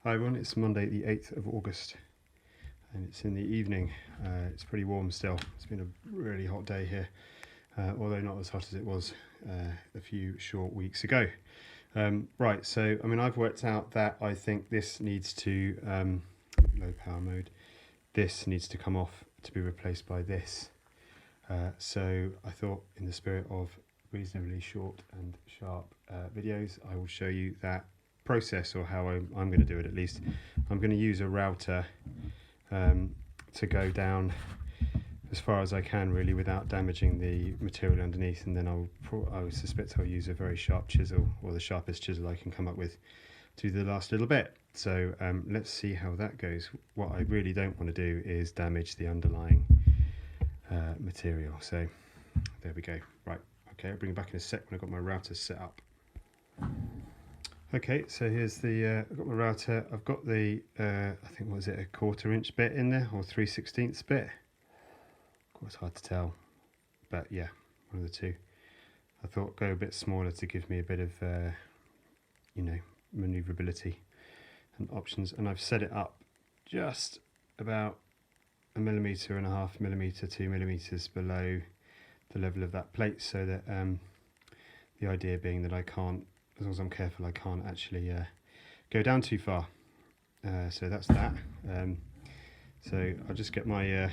Hi everyone, it's Monday the 8th of August and it's in the evening. It's pretty warm still. It's been a really hot day here, although not as hot as it was a few short weeks ago. Right, so I mean I've worked out that I think this needs to, low power mode, this needs to come off to be replaced by this. So I thought, in the spirit of reasonably short and sharp videos, I will show you that process, or how I'm going to do it at least. I'm going to use a router to go down as far as I can, really, without damaging the material underneath, and then I suspect I'll use a very sharp chisel, or the sharpest chisel I can come up with, to do the last little bit. So let's see how that goes. What I really don't want to do is damage the underlying material. So there we go. Right, okay, I'll bring it back in a sec when I've got my router set up. Okay, so here's the, I've got my router. I've got the, I think, what was it, a 1/4 inch bit in there, or 3/16 bit? It's hard to tell, but yeah, one of the two. I thought go a bit smaller to give me a bit of, you know, manoeuvrability and options. And I've set it up just about 1.5 millimeter, 2 millimeters below the level of that plate, so that the idea being that I can't, as long as I'm careful, I can't actually go down too far. So that's that. So I'll just get my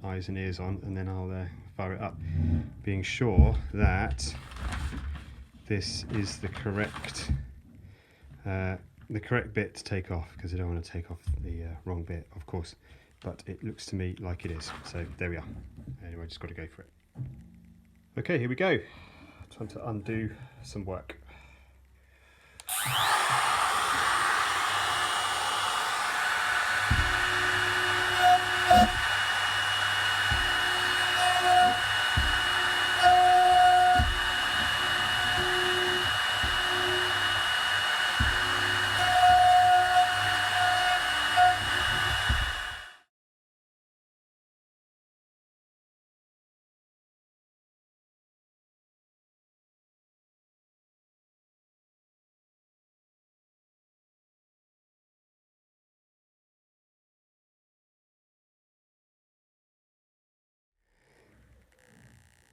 eyes and ears on, and then I'll fire it up, being sure that this is the correct bit to take off, because I don't want to take off the wrong bit, of course, but it looks to me like it is. So there we are. Anyway, just got to go for it. Okay, here we go. Time to undo some work.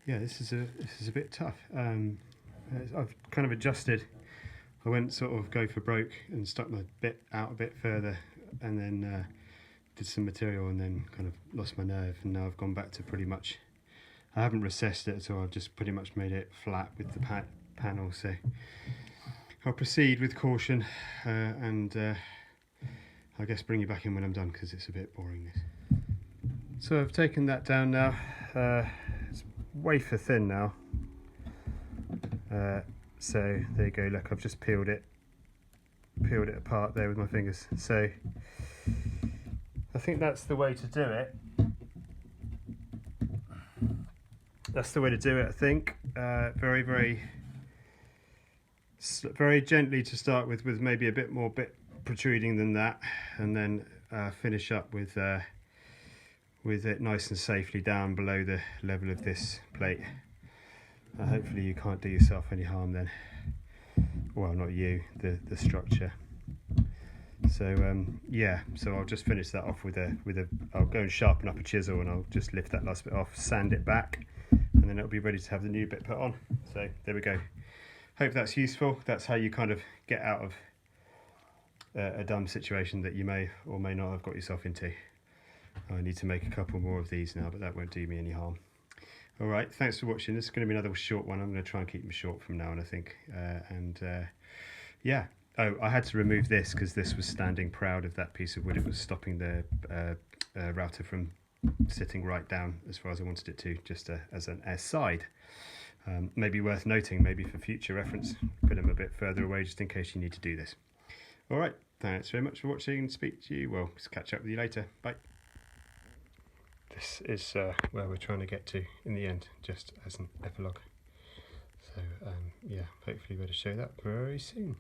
Yeah, this is a bit tough. I've kind of adjusted. I went sort of go for broke and stuck my bit out a bit further, and then did some material, and then kind of lost my nerve, and now I've gone back to pretty much, I haven't recessed it at all. I've just pretty much made it flat with the panel. So I'll proceed with caution, and I guess bring you back in when I'm done, because it's a bit boring, this. So I've taken that down now. It's wafer thin now. So there you go. Look, I've just peeled it apart there with my fingers. So I think that's the way to do it. That's the way to do it, I think. Very, very gently to start with maybe a bit more protruding than that, and then finish up with it nice and safely down below the level of this plate. Hopefully you can't do yourself any harm then. Well, not you, the structure. So yeah, so I'll just finish that off with a I'll go and sharpen up a chisel, and I'll just lift that last bit off, sand it back, and then it'll be ready to have the new bit put on. So there we go. Hope that's useful. That's how you kind of get out of a dumb situation that you may or may not have got yourself into. I need to make a couple more of these now, but that won't do me any harm. All right, thanks for watching. This is going to be another short one. I'm going to try and keep them short from now on, I think. Yeah. Oh, I had to remove this because this was standing proud of that piece of wood. It was stopping the router from sitting right down as far as I wanted it to, just as an aside. Maybe worth noting, maybe for future reference, put them a bit further away just in case you need to do this. All right, thanks very much for watching. Speak to you, well, catch up with you later. Bye. This is where we're trying to get to in the end, just as an epilogue. So yeah, hopefully we're to show that very soon.